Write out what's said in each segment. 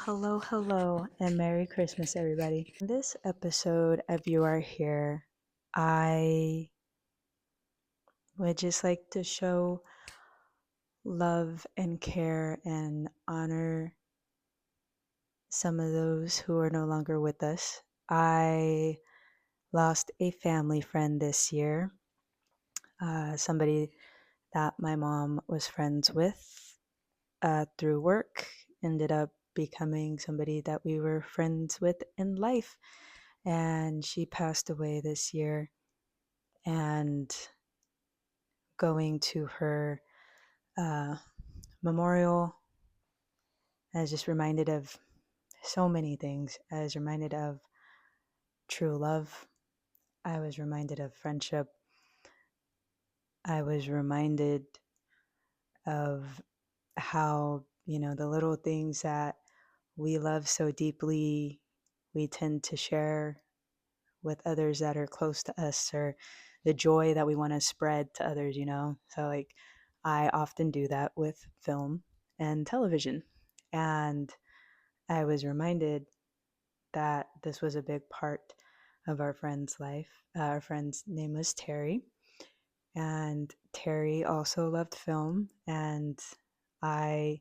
Hello, and Merry Christmas, everybody. In this episode of You Are Here, I would just like to show love and care and honor some of those who are no longer with us. I lost a family friend this year, somebody that my mom was friends with through work, ended up becoming somebody that we were friends with in life. And she passed away this year. And going to her uh, memorial, I was just reminded of so many things. I was reminded of true love. I was reminded of friendship. I was reminded of how, the little things that we love so deeply, we tend to share with others that are close to us, or the joy that we want to spread to others. So, like, I often do that with film and television. And I was reminded that this was a big part of our friend's life. Our friend's name was Terry. And Terry also loved film. And I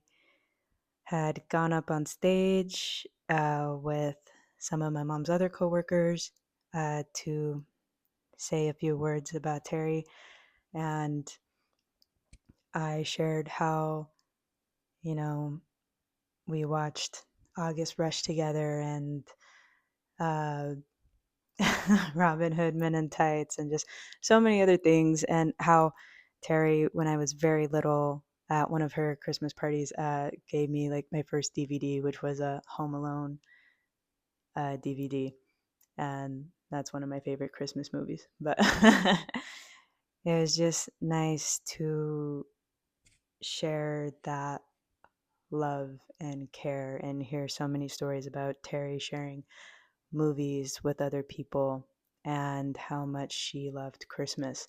had gone up on stage with some of my mom's other coworkers to say a few words about Terry. And I shared how, you know, we watched August Rush together, and uh, Robin Hood Men in Tights, and just so many other things. And how Terry, when I was very little, at one of her Christmas parties, gave me like my first DVD, which was a Home Alone DVD. And that's one of my favorite Christmas movies. But it was just nice to share that love and care and hear so many stories about Terry sharing movies with other people and how much she loved Christmas.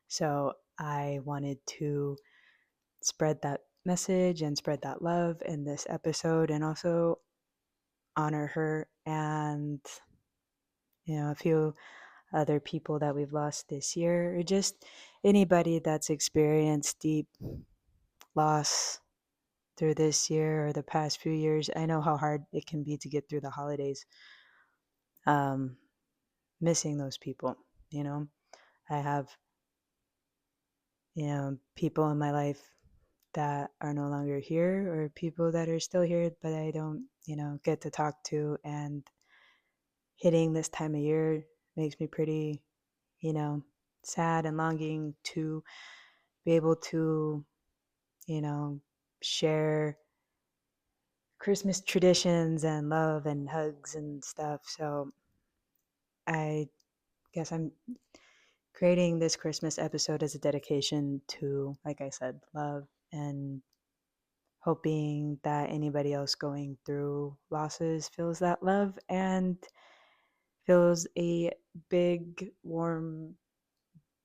So I wanted to spread that message and spread that love in this episode, and also honor her and a few other people that we've lost this year, or just anybody that's experienced deep loss through this year or the past few years. I know how hard it can be to get through the holidays. Um, Missing those people, you know. I have, people in my life that are no longer here, or people that are still here, but I don't, get to talk to. And hitting this time of year makes me pretty, you know, sad and longing to be able to, you know, share Christmas traditions and love and hugs and stuff. So I guess I'm creating this Christmas episode as a dedication to, like I said, love, and hoping that anybody else going through losses feels that love and feels a big, warm,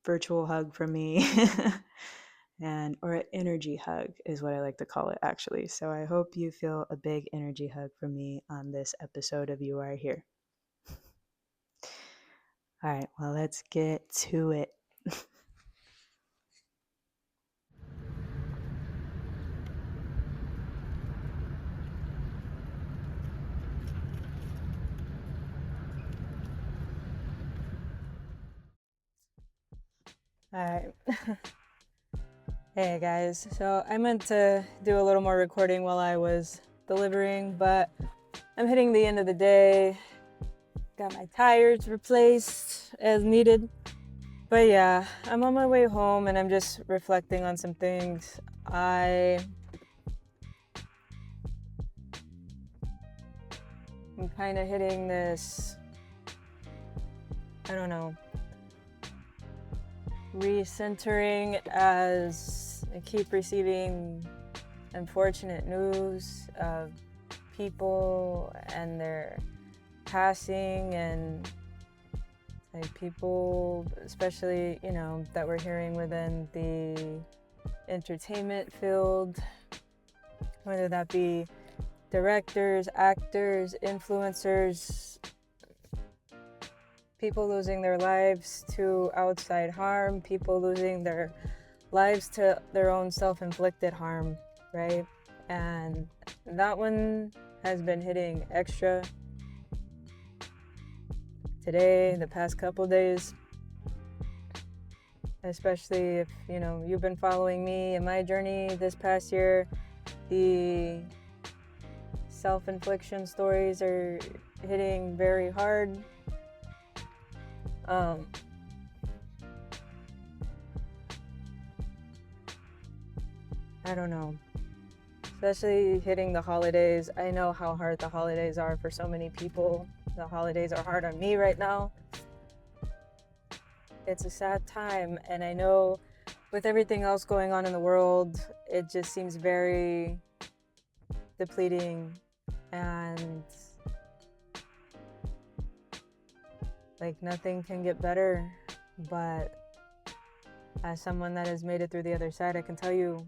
virtual hug from me. And or an energy hug is what I like to call it, actually. So I hope you feel a big energy hug from me on this episode of You Are Here. All right, well, let's get to it. All right. Hey guys, so I meant to do a little more recording while I was delivering, but I'm hitting the end of the day. Got my tires replaced as needed. But yeah, I'm on my way home and I'm just reflecting on some things. I'm kind of hitting this, I don't know, recentering as I keep receiving unfortunate news of people and their passing, and like people, especially, that we're hearing within the entertainment field, whether that be directors, actors, influencers, people losing their lives to outside harm, people losing their lives to their own self-inflicted harm, right? And that one has been hitting extra today, the past couple days, especially if, you've been following me in my journey this past year. The self-infliction stories are hitting very hard. I don't know. Especially hitting the holidays. I know how hard the holidays are for so many people. The holidays are hard on me right now. It's a sad time, and I know with everything else going on in the world, it just seems very depleting, and like nothing can get better. But as someone that has made it through the other side, I can tell you,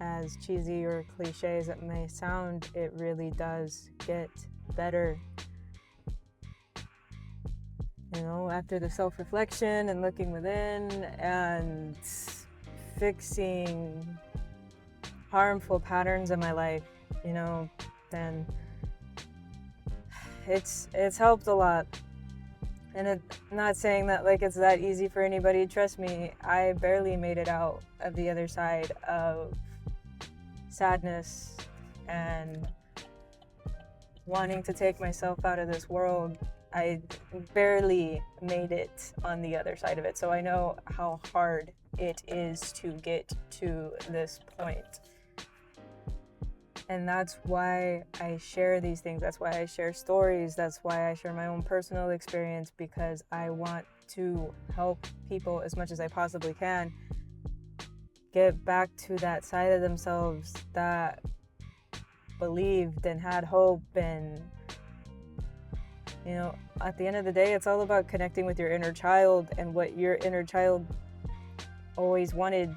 as cheesy or cliche as it may sound, it really does get better. After the self-reflection and looking within and fixing harmful patterns in my life, then it's helped a lot. And I'm not saying that like it's that easy for anybody. Trust me, I barely made it out of the other side of sadness and wanting to take myself out of this world. I barely made it on the other side of it. So I know how hard it is to get to this point. And that's why I share these things. That's why I share stories. That's why I share my own personal experience, because I want to help people as much as I possibly can get back to that side of themselves that believed and had hope. And at the end of the day, it's all about connecting with your inner child and what your inner child always wanted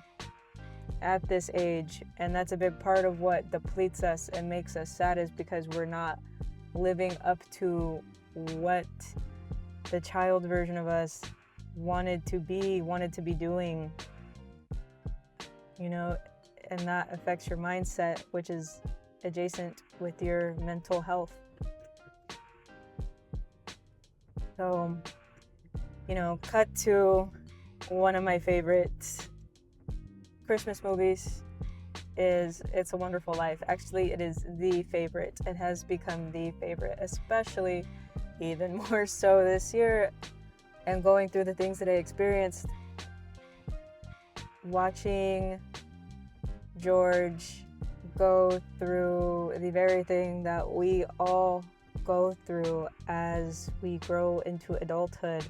at this age. And that's a big part of what depletes us and makes us sad, is because we're not living up to what the child version of us wanted to be doing, and that affects your mindset, which is adjacent with your mental health. So, cut to one of my favorite Christmas movies is It's a Wonderful Life. Actually, it is the favorite. It has become the favorite, especially even more so this year, and going through the things that I experienced. Watching George go through the very thing that we all go through as we grow into adulthood,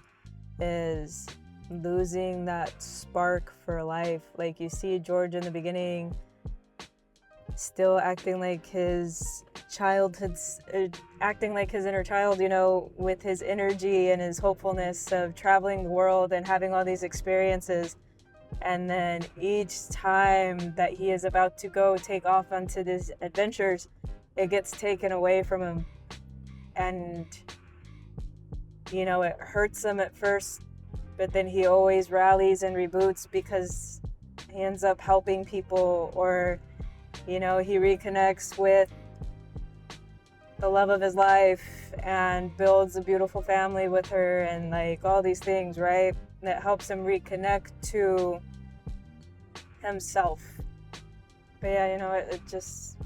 is losing that spark for life. Like, you see George in the beginning still acting like his inner child, with his energy and his hopefulness of traveling the world and having all these experiences. And then each time that he is about to go take off onto these adventures, it gets taken away from him. And, it hurts him at first, but then he always rallies and reboots, because he ends up helping people, or, he reconnects with the love of his life and builds a beautiful family with her, and like all these things, right? That helps him reconnect to himself. But yeah, it just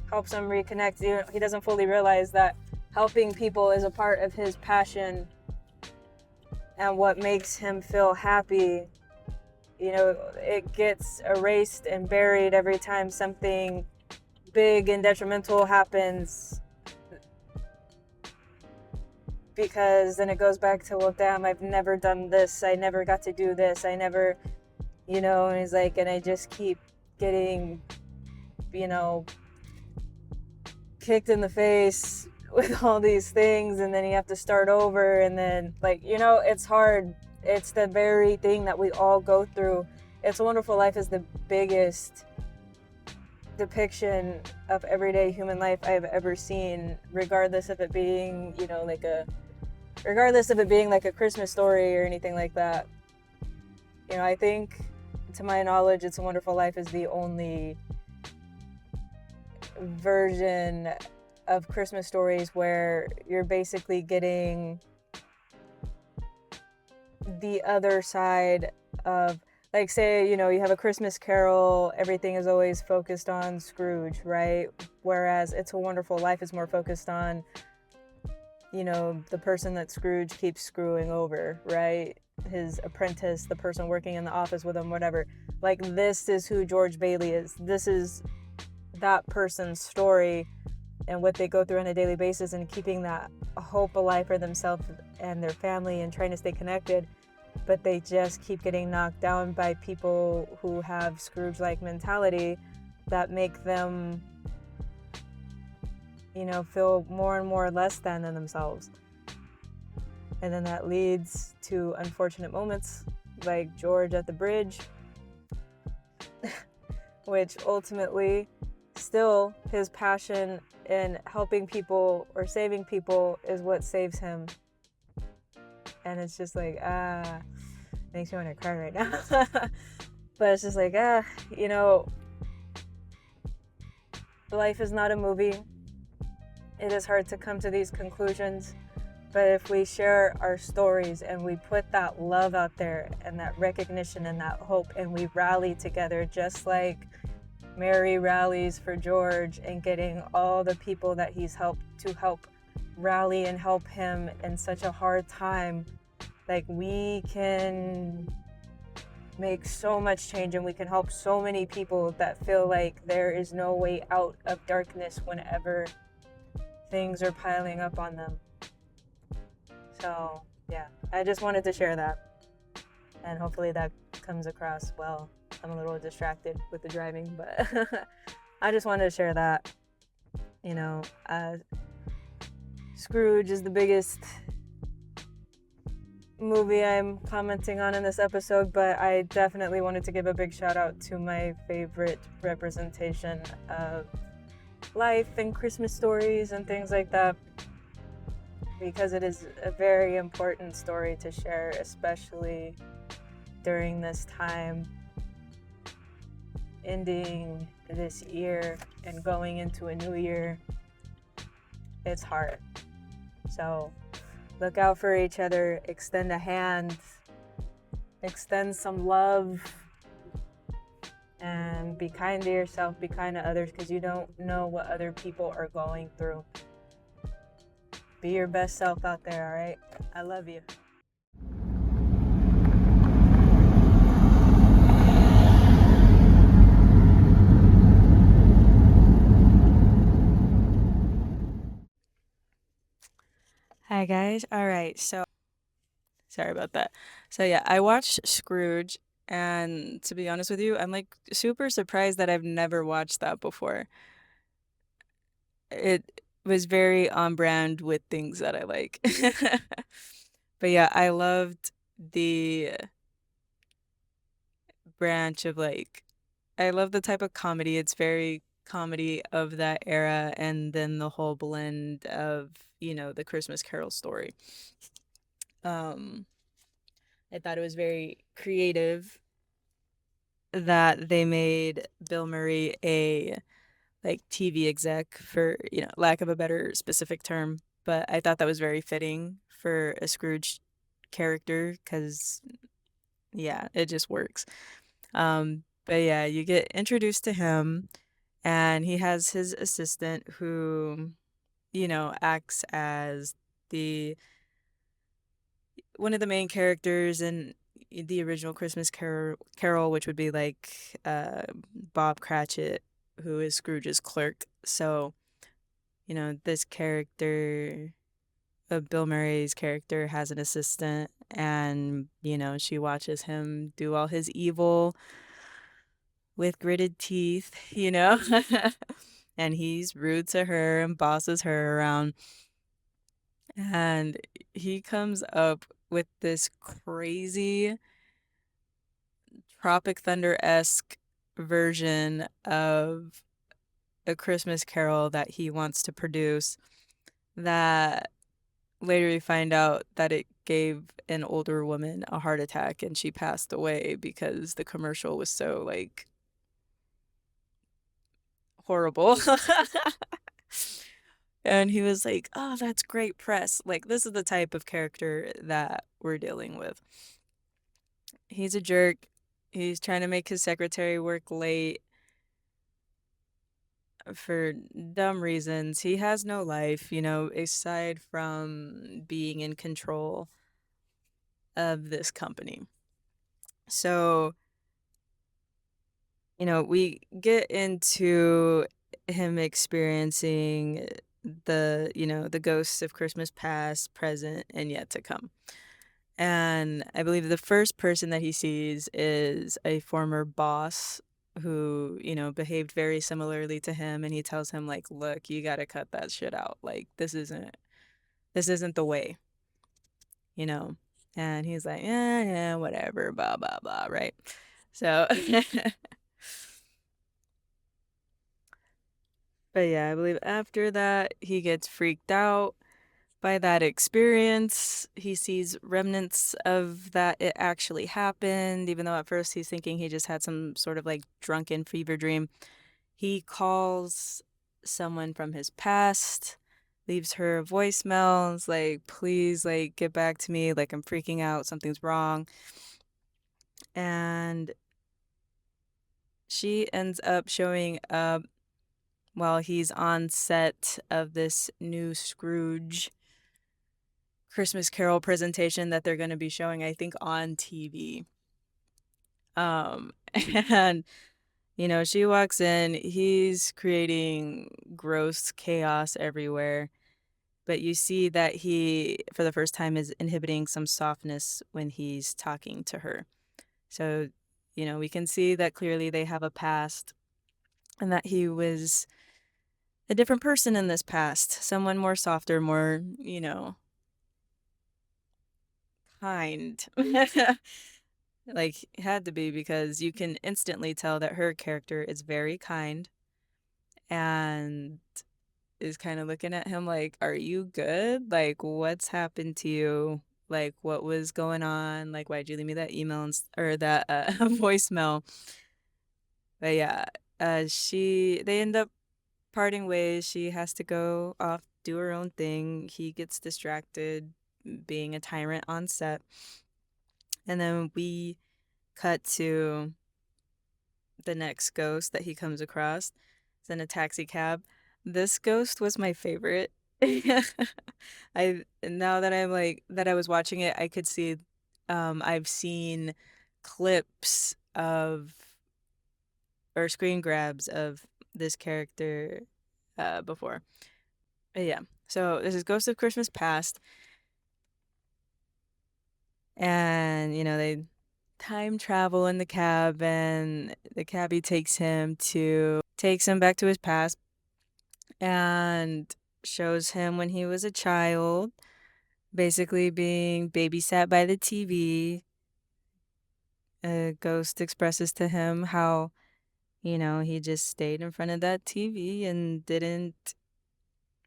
helps him reconnect. He doesn't fully realize that helping people is a part of his passion and what makes him feel happy. It gets erased and buried every time something big and detrimental happens, because then it goes back to, well, damn, I've never done this, I never got to do this, I never, and he's like, and I just keep getting, kicked in the face with all these things, and then you have to start over, and then, it's hard. It's the very thing that we all go through. It's a Wonderful Life is the biggest depiction of everyday human life I've ever seen, regardless of it being, regardless of it being like a Christmas Story or anything like that. I think, to my knowledge, It's a Wonderful Life is the only version of Christmas stories where you're basically getting the other side of, like, say, you have A Christmas Carol, everything is always focused on Scrooge, right? Whereas It's a Wonderful Life is more focused on, the person that Scrooge keeps screwing over, right? His apprentice, the person working in the office with him, whatever. Like, this is who George Bailey is. This is that person's story and what they go through on a daily basis, and keeping that hope alive for themselves and their family and trying to stay connected. But they just keep getting knocked down by people who have Scrooge-like mentality that make them, feel more and more less than themselves. And then that leads to unfortunate moments like George at the bridge, which ultimately, still, his passion in helping people or saving people is what saves him. And it's just like, makes me want to cry right now. But it's just like, life is not a movie. It is hard to come to these conclusions. But if we share our stories and we put that love out there and that recognition and that hope, and we rally together, just like Mary rallies for George and getting all the people that he's helped to help rally and help him in such a hard time, like, we can make so much change, and we can help so many people that feel like there is no way out of darkness whenever things are piling up on them. So, yeah, I just wanted to share that, and hopefully that comes across well. I'm a little distracted with the driving, but I just wanted to share that. Scrooge is the biggest movie I'm commenting on in this episode, but I definitely wanted to give a big shout out to my favorite representation of life and Christmas stories and things like that, because it is a very important story to share, especially during this time, ending this year and going into a new year. It's hard. So look out for each other, extend a hand, extend some love, and be kind to yourself, be kind to others, because you don't know what other people are going through. Be your best self out there, all right? I love you. Hi guys. All right. So sorry about that. So yeah, I watched Scrooge, and to be honest with you, I'm like super surprised that I've never watched that before. It was very on brand with things that I like. But yeah, I loved the branch of, like, I love the type of comedy. It's very comedy of that era, and then the whole blend of, the Christmas Carol story. Um, I thought it was very creative that they made Bill Murray a, like, TV exec, for, lack of a better specific term. But I thought that was very fitting for a Scrooge character, because, yeah, it just works. But yeah, you get introduced to him, and he has his assistant who, acts as the one of the main characters in the original Christmas Carol, which would be like Bob Cratchit, who is Scrooge's clerk. So, this character, Bill Murray's character, has an assistant, and, she watches him do all his evil with gritted teeth, and he's rude to her and bosses her around. And he comes up with this crazy Tropic Thunder-esque version of a Christmas Carol that he wants to produce that later we find out that it gave an older woman a heart attack and she passed away because the commercial was so like horrible. And he was like, "Oh, that's great press." Like this is the type of character that we're dealing with. He's a jerk. He's trying to make his secretary work late for dumb reasons. He has no life, aside from being in control of this company. So, we get into him experiencing the ghosts of Christmas past, present, and yet to come. And I believe the first person that he sees is a former boss who, behaved very similarly to him, and he tells him like, "Look, you got to cut that shit out. Like this isn't the way, you know." And he's like, "Yeah, yeah, whatever, blah blah blah," right? So but yeah, I believe after that he gets freaked out by that experience. He sees remnants of that it actually happened, even though at first he's thinking he just had some sort of like drunken fever dream. He calls someone from his past, leaves her a voicemail, is like, "Please, like, get back to me. Like, I'm freaking out. Something's wrong." And she ends up showing up while he's on set of this new Scrooge Christmas Carol presentation that they're going to be showing, I think, on TV. And she walks in, he's creating gross chaos everywhere, but you see that he, for the first time, is inhibiting some softness when he's talking to her. So, we can see that clearly they have a past and that he was a different person in this past, someone more softer, more, kind. Like, it had to be because you can instantly tell that her character is very kind and is kind of looking at him like, "Are you good? Like, what's happened to you? Like, what was going on? Like, why'd you leave me that email or that voicemail?" But yeah, they end up parting ways. She has to go off, do her own thing. He gets distracted being a tyrant on set. And then we cut to the next ghost that he comes across. It's in a taxi cab. This ghost was my favorite. I now that I'm like that I was watching it, I could see I've seen clips of or screen grabs of this character before. But yeah. So this is Ghost of Christmas Past, and they time travel in the cab, and the cabbie takes him back to his past and shows him when he was a child, basically being babysat by the TV. A ghost expresses to him how, he just stayed in front of that TV and didn't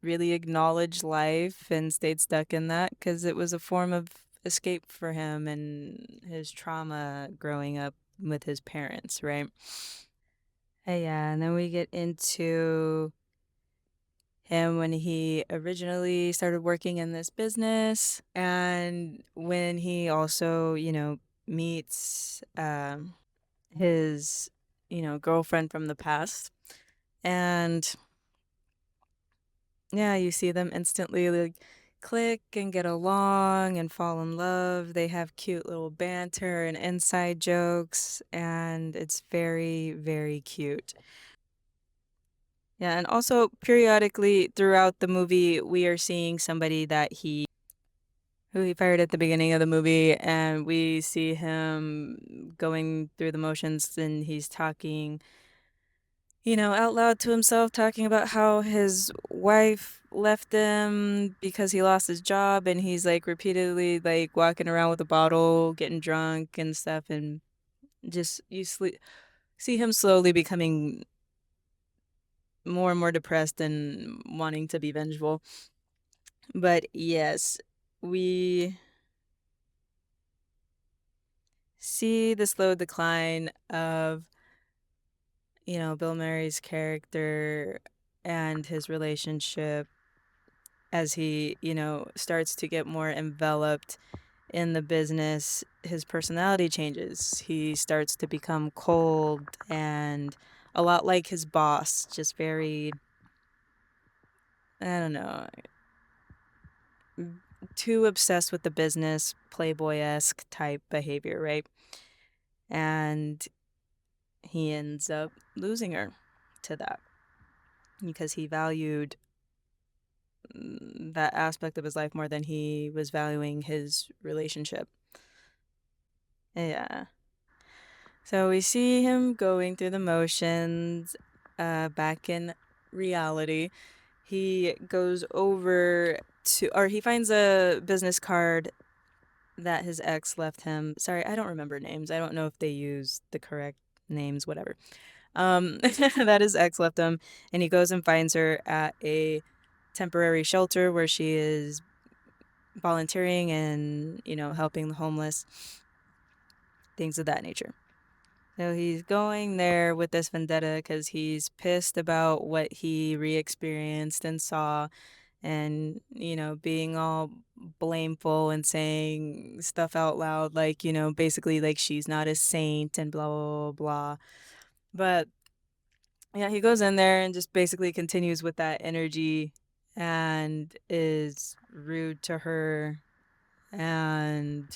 really acknowledge life and stayed stuck in that because it was a form of escape for him and his trauma growing up with his parents, right? Yeah, and then we get into him when he originally started working in this business and when he also, meets his, girlfriend from the past. And yeah, you see them instantly like click and get along and fall in love. They have cute little banter and inside jokes, and it's very, very cute. Yeah, and also periodically throughout the movie, we are seeing somebody who he fired at the beginning of the movie, and we see him going through the motions, and he's talking, out loud to himself, talking about how his wife left him because he lost his job, and he's like repeatedly like walking around with a bottle, getting drunk and stuff, and just see him slowly becoming more and more depressed and wanting to be vengeful. But yes, we see the slow decline of, Bill Murray's character and his relationship as he, starts to get more enveloped in the business. His personality changes. He starts to become cold and a lot like his boss, just very, I don't know, too obsessed with the business, playboy-esque type behavior, right? And he ends up losing her to that because he valued that aspect of his life more than he was valuing his relationship. Yeah. So we see him going through the motions back in reality. He goes over or he finds a business card that his ex left him. Sorry, I don't remember names. I don't know if they use the correct names, whatever. That his ex left him, and he goes and finds her at a temporary shelter where she is volunteering and, helping the homeless, things of that nature. So he's going there with this vendetta because he's pissed about what he re experienced and saw, and, being all blameful and saying stuff out loud, like, basically, like, she's not a saint and blah, blah, blah, blah. But yeah, he goes in there and just basically continues with that energy and is rude to her and,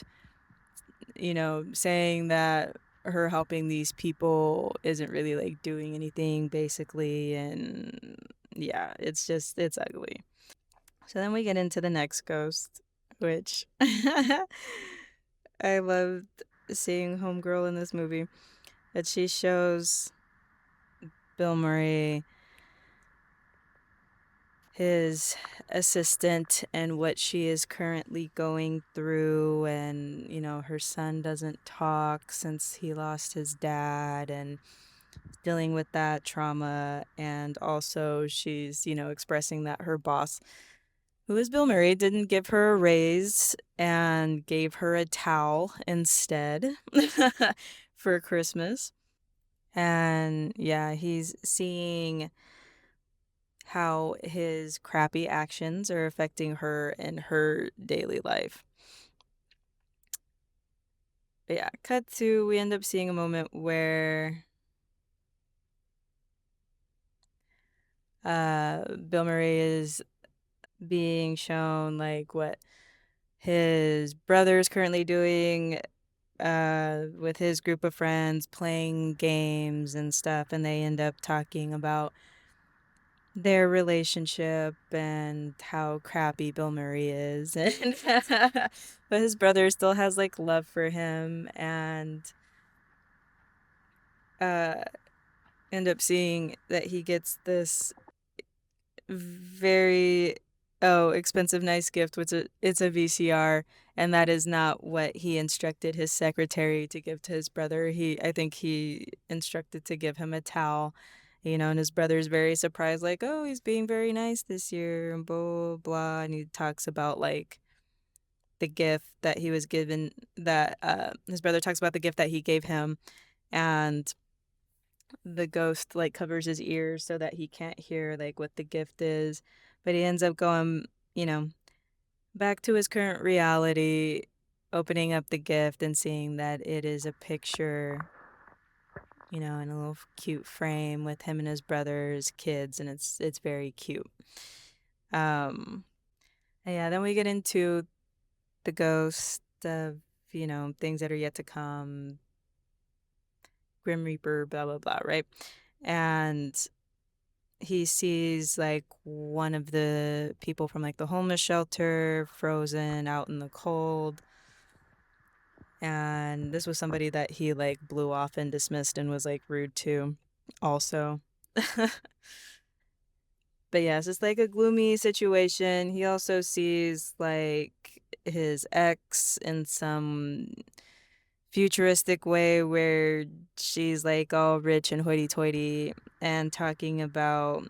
saying that her helping these people isn't really like doing anything basically. And yeah, it's ugly. So then we get into the next ghost, which I loved seeing Homegirl in this movie. That she shows Bill Murray his assistant and what she is currently going through, and her son doesn't talk since he lost his dad and dealing with that trauma. And also she's expressing that her boss, who is Bill Murray, didn't give her a raise and gave her a towel instead for Christmas. And yeah, he's seeing how his crappy actions are affecting her in her daily life. But yeah, cut to, we end up seeing a moment where Bill Murray is being shown like what his brother is currently doing with his group of friends, playing games and stuff, and they end up talking about their relationship and how crappy Bill Murray is. And but his brother still has like love for him, and uh end up seeing that he gets this very expensive nice gift, which it's a VCR, and that is not what he instructed his secretary to give to his brother. I think he instructed to give him a towel, and his brother's very surprised, like, oh, he's being very nice this year and blah blah blah. And he talks about like the gift that he was given, that his brother talks about the gift that he gave him, and the ghost like covers his ears so that he can't hear like what the gift is. But he ends up going, you know, back to his current reality, opening up the gift and seeing that it is a picture, in a little cute frame with him and his brother's kids, and it's very cute. Um yeah, then we get into the ghost of, things that are yet to come, Grim Reaper, blah blah blah, right? And he sees like one of the people from like the homeless shelter frozen out in the cold, and this was somebody that he like blew off and dismissed and was like rude to also. But yes, it's like a gloomy situation. He also sees like his ex in some futuristic way where she's like all rich and hoity-toity and talking about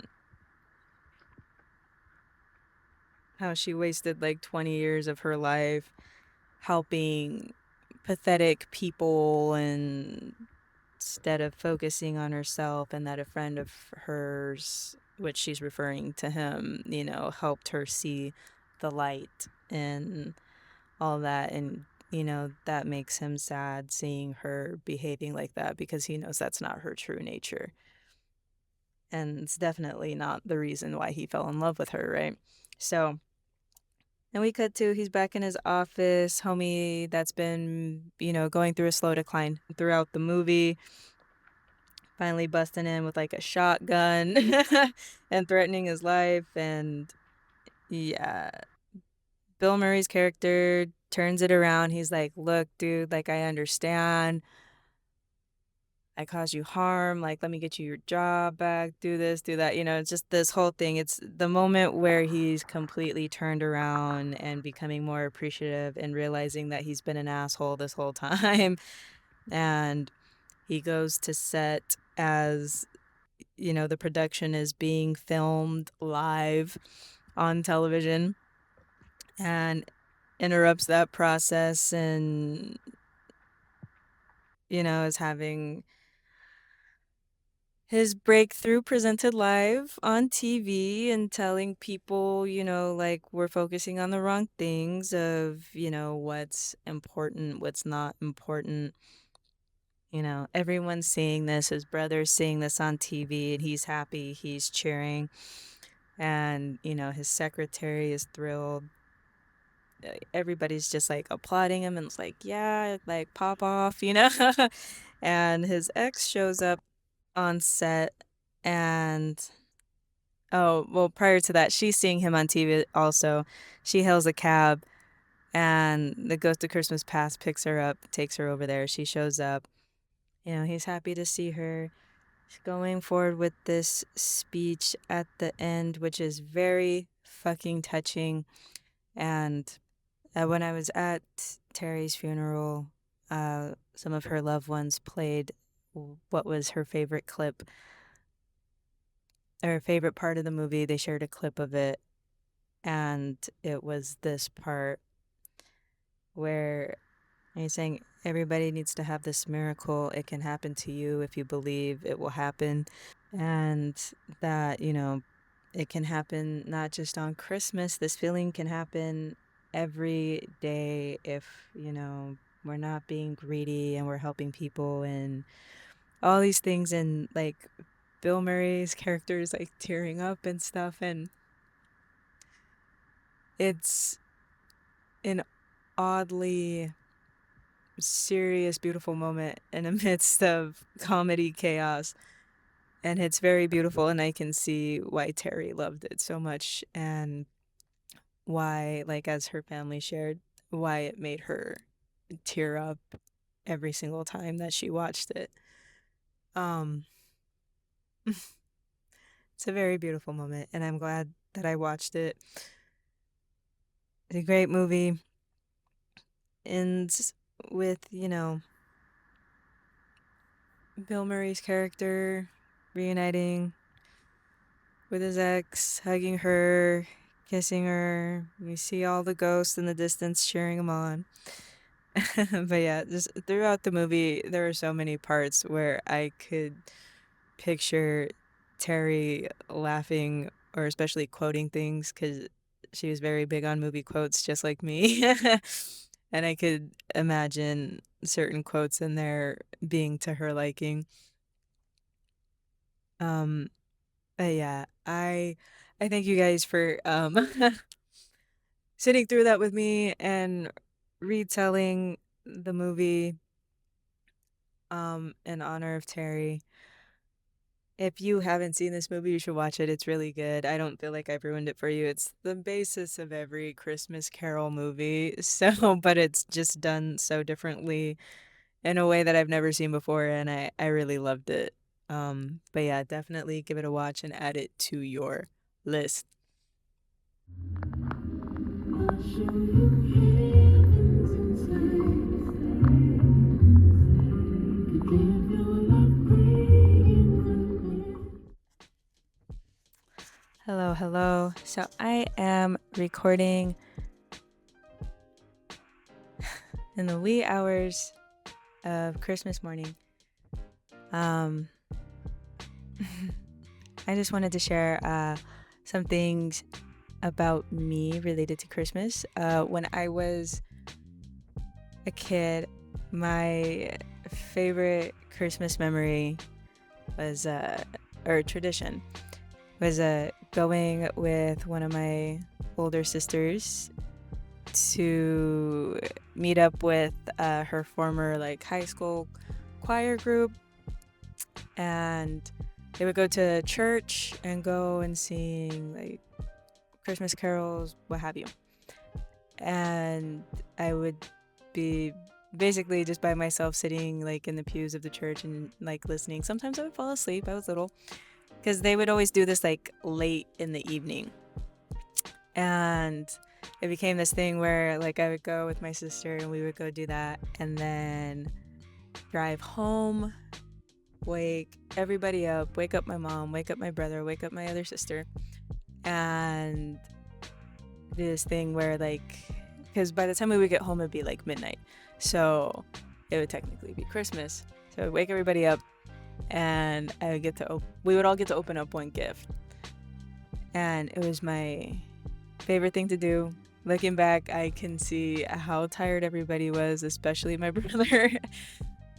how she wasted like 20 years of her life helping pathetic people and instead of focusing on herself, and that a friend of hers, which she's referring to him, helped her see the light and all that. And that makes him sad seeing her behaving like that because he knows that's not her true nature. And it's definitely not the reason why he fell in love with her, right? So, and we cut to he's back in his office, homie that's been, going through a slow decline throughout the movie, finally busting in with like a shotgun and threatening his life. And yeah, Bill Murray's character turns it around. He's like, look, dude, like, I understand. I caused you harm. Like, let me get you your job back. Do this, do that. It's just this whole thing. It's the moment where he's completely turned around and becoming more appreciative and realizing that he's been an asshole this whole time. And he goes to set as, the production is being filmed live on television and interrupts that process and, is having his breakthrough presented live on TV and telling people, like we're focusing on the wrong things of, what's important, what's not important. Everyone's seeing this. His brother's seeing this on TV and he's happy, he's cheering. And, his secretary is thrilled. Everybody's just like applauding him and it's like, yeah, like pop off. And his ex shows up on set and oh, well, prior to that, she's seeing him on TV also. She hails a cab and the Ghost of Christmas Past picks her up, takes her over there. She shows up. He's happy to see her. She's going forward with this speech at the end, which is very fucking touching. And when I was at Terry's funeral, some of her loved ones played what was her favorite clip or favorite part of the movie. They shared a clip of it, and it was this part where he's saying, everybody needs to have this miracle. It can happen to you if you believe it will happen. And that, it can happen not just on Christmas. This feeling can happen every day if, we're not being greedy and we're helping people and all these things. And like Bill Murray's character is like tearing up and stuff. And it's an oddly serious, beautiful moment in the midst of comedy chaos. And it's very beautiful. And I can see why Terry loved it so much and why, like, as her family shared, why it made her tear up every single time that she watched it. Um, it's a very beautiful moment, and I'm glad that I watched it. It's a great movie. Ends with, Bill Murray's character reuniting with his ex, hugging her, kissing her. You see all the ghosts in the distance cheering him on. But yeah, just throughout the movie, there are so many parts where I could picture Terry laughing or especially quoting things because she was very big on movie quotes, just like me. And I could imagine certain quotes in there being to her liking. Um, but yeah, I thank you guys for sitting through that with me and retelling the movie in honor of Terry. If you haven't seen this movie, you should watch it. It's really good. I don't feel like I've ruined it for you. It's the basis of every Christmas Carol movie. So, but it's just done so differently in a way that I've never seen before, and I really loved it. But yeah, definitely give it a watch and add it to your list. I'll show you heaven's inside. hello. So I am recording in the wee hours of Christmas morning. I just wanted to share some things about me related to Christmas. When I was a kid, my favorite Christmas memory was, or tradition, was going with one of my older sisters to meet up with her former high school choir group, and they would go to church and go and sing Christmas carols, what have you. And I would be basically just by myself sitting in the pews of the church and listening. Sometimes I would fall asleep. I was little, because they would always do this late in the evening, and it became this thing where I would go with my sister and we would go do that, and then drive home, wake everybody up, wake up my mom, wake up my brother, wake up my other sister, and do this thing where because by the time we would get home it'd be midnight, so it would technically be Christmas. So I'd wake everybody up, and we would all get to open up one gift, and it was my favorite thing to do. Looking back, I can see how tired everybody was, especially my brother,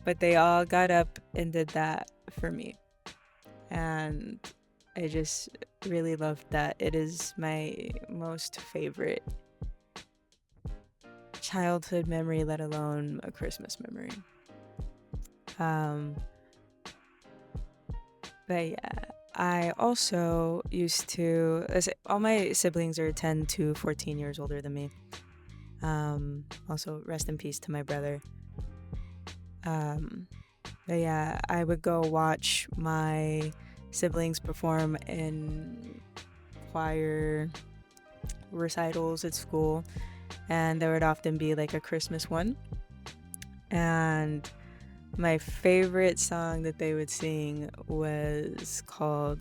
but they all got up and did that for me, and I just really loved that. It is my most favorite childhood memory, let alone a Christmas memory. But yeah, I also used to, all my siblings are 10 to 14 years older than me. Also, rest in peace to my brother. But yeah, I would go watch my siblings perform in choir recitals at school, and there would often be a Christmas one. And my favorite song that they would sing was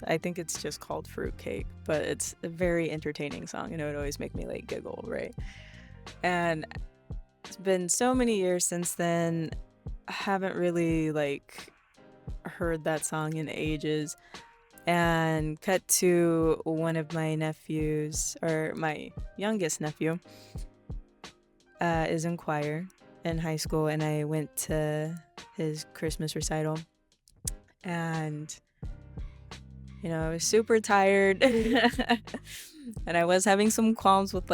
I think it's just called Fruitcake, but it's a very entertaining song, and it would always make me giggle, right? And it's been so many years since then. I haven't really heard that song in ages. And cut to one of my nephews, or my youngest nephew, is in choir in high school, and I went to his Christmas recital, and I was super tired and I was having some qualms with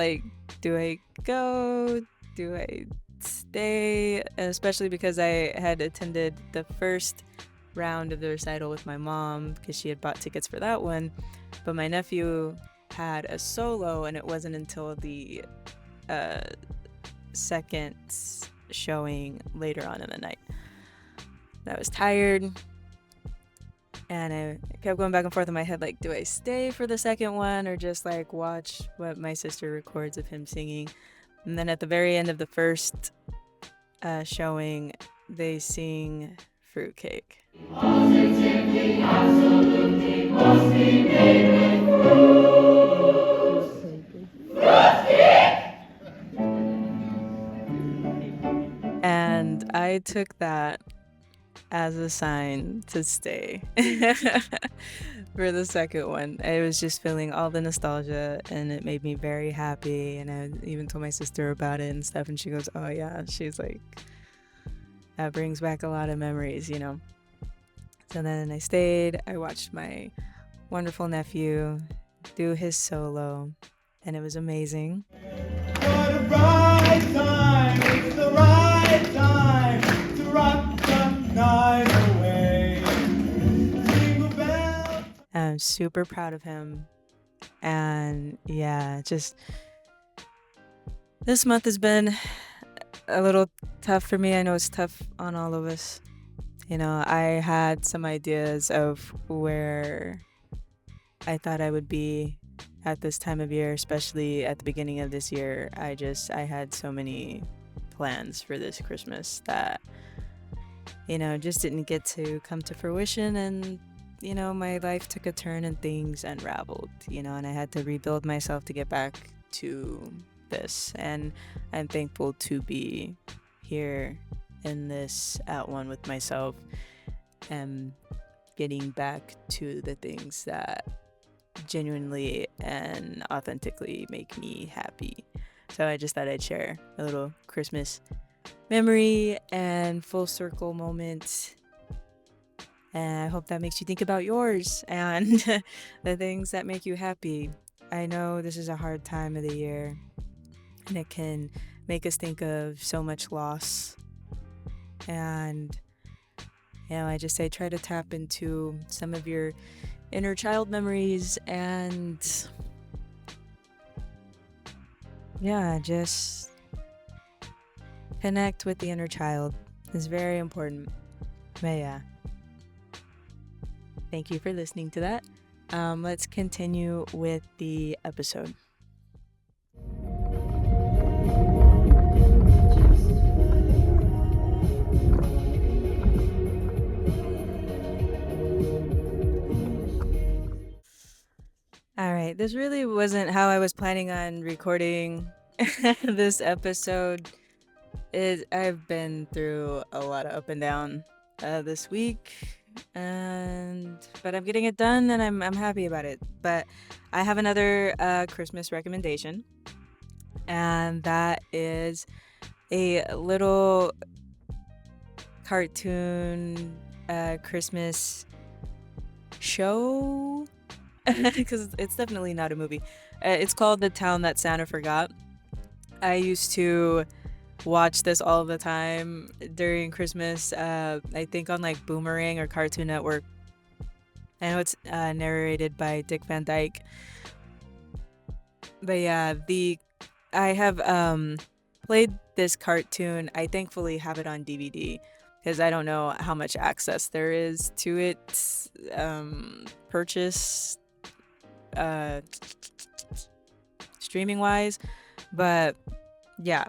do I go, do I stay, especially because I had attended the first round of the recital with my mom because she had bought tickets for that one, but my nephew had a solo, and it wasn't until the second showing later on in the night. I was tired, and I kept going back and forth in my head, do I stay for the second one or just watch what my sister records of him singing? And then at the very end of the first showing, they sing Fruitcake. Positively, absolutely, mostly made with fruitcake! And I took that as a sign to stay for the second one. I was just feeling all the nostalgia, and it made me very happy, and I even told my sister about it and stuff, and she goes, oh yeah, she's that brings back a lot of memories, So then I stayed, I watched my wonderful nephew do his solo, and it was amazing. What a right time, it's the right time to rock the night away. Jingle bell. I'm super proud of him, and yeah, just this month has been a little tough for me. I know it's tough on all of us. I had some ideas of where I thought I would be at this time of year, especially at the beginning of this year. I had so many plans for this Christmas that, just didn't get to come to fruition. And my life took a turn and things unraveled, and I had to rebuild myself to get back to this. And I'm thankful to be here in this at one with myself and getting back to the things that genuinely and authentically make me happy. So I just thought I'd share a little Christmas memory and full circle moment. And I hope that makes you think about yours and the things that make you happy. I know this is a hard time of the year and it can make us think of so much loss. And, I just say try to tap into some of your inner child memories and, just connect with the inner child. It's very important. But yeah. Thank you for listening to that. Let's continue with the episode. All right, this really wasn't how I was planning on recording this episode. I've been through a lot of up and down this week, but I'm getting it done, and I'm happy about it. But I have another Christmas recommendation, and that is a little cartoon Christmas show, because it's definitely not a movie. It's called The Town That Santa Forgot. I used to watch this all the time during Christmas. I think on like Boomerang or Cartoon Network. I know it's narrated by Dick Van Dyke. But yeah, I have played this cartoon. I thankfully have it on DVD because I don't know how much access there is to it. Purchase streaming wise, but yeah,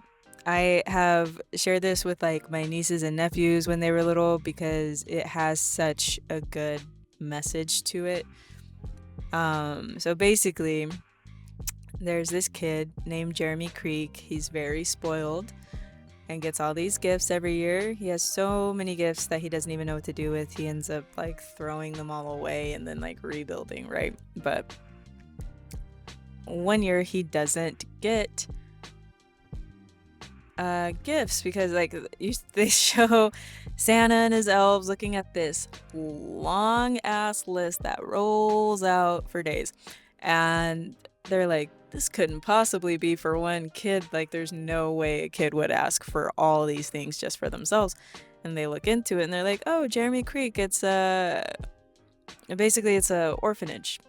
I have shared this with like my nieces and nephews when they were little because it has such a good message to it. So basically, there's this kid named Jeremy Creek. He's very spoiled and gets all these gifts every year. He has so many gifts that he doesn't even know what to do with. He ends up like throwing them all away and then like rebuilding, right? But one year he doesn't get gifts because like they show Santa and his elves looking at this long ass list that rolls out for days, and they're like, this couldn't possibly be for one kid. Like there's no way a kid would ask for all these things just for themselves. And they look into it and they're like, oh, Jeremy Creek, it's basically it's a orphanage.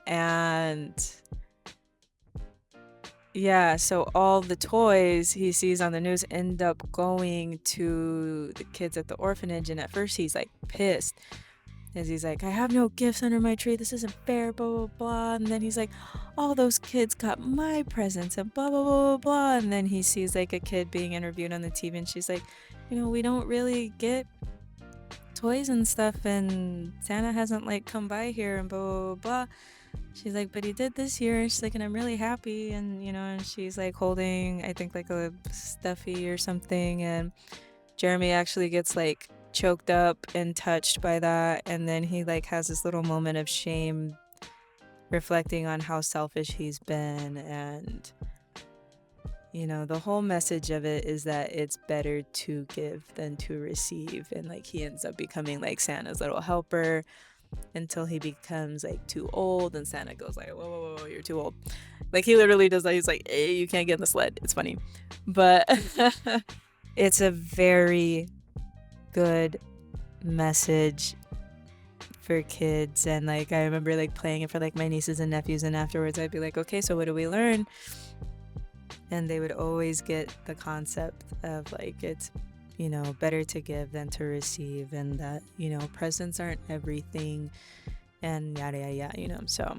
And yeah, so all the toys he sees on the news end up going to the kids at the orphanage, and at first he's like pissed. As he's like, I have no gifts under my tree, this isn't fair, blah, blah, blah. And then he's like, all those kids got my presents and blah, blah, blah, blah, blah. And then he sees like a kid being interviewed on the TV and she's like, we don't really get toys and stuff, and Santa hasn't like come by here and blah, blah, blah, blah. She's like, but he did this year. And she's like, and I'm really happy. And, and she's like holding, I think like a stuffy or something. And Jeremy actually gets like choked up and touched by that. And then he like has this little moment of shame reflecting on how selfish he's been. And, the whole message of it is that it's better to give than to receive. And like he ends up becoming like Santa's little helper until he becomes like too old, and Santa goes like, whoa, whoa, whoa, you're too old. Like he literally does that. He's like, hey, you can't get in the sled. It's funny, but it's a very good message for kids. And like I remember like playing it for like my nieces and nephews, and afterwards I'd be like, okay, so what do we learn? And they would always get the concept of like it's better to give than to receive, and that presents aren't everything, and yada yada yada. So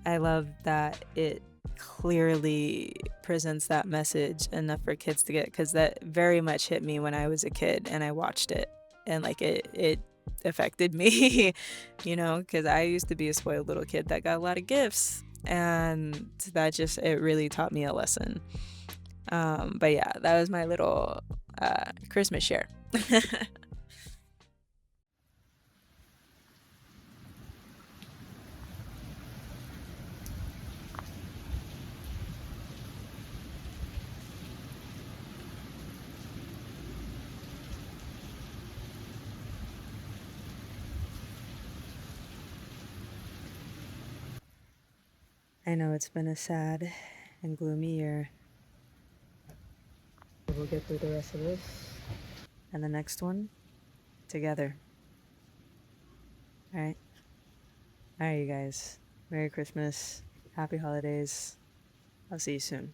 I love that it clearly presents that message enough for kids to get, because that very much hit me when I was a kid and I watched it, and like it affected me, because I used to be a spoiled little kid that got a lot of gifts. And that just, it really taught me a lesson. But yeah, that was my little Christmas share. I know it's been a sad and gloomy year. We'll get through the rest of this and the next one together. All right. All right, you guys. Merry Christmas. Happy holidays. I'll see you soon.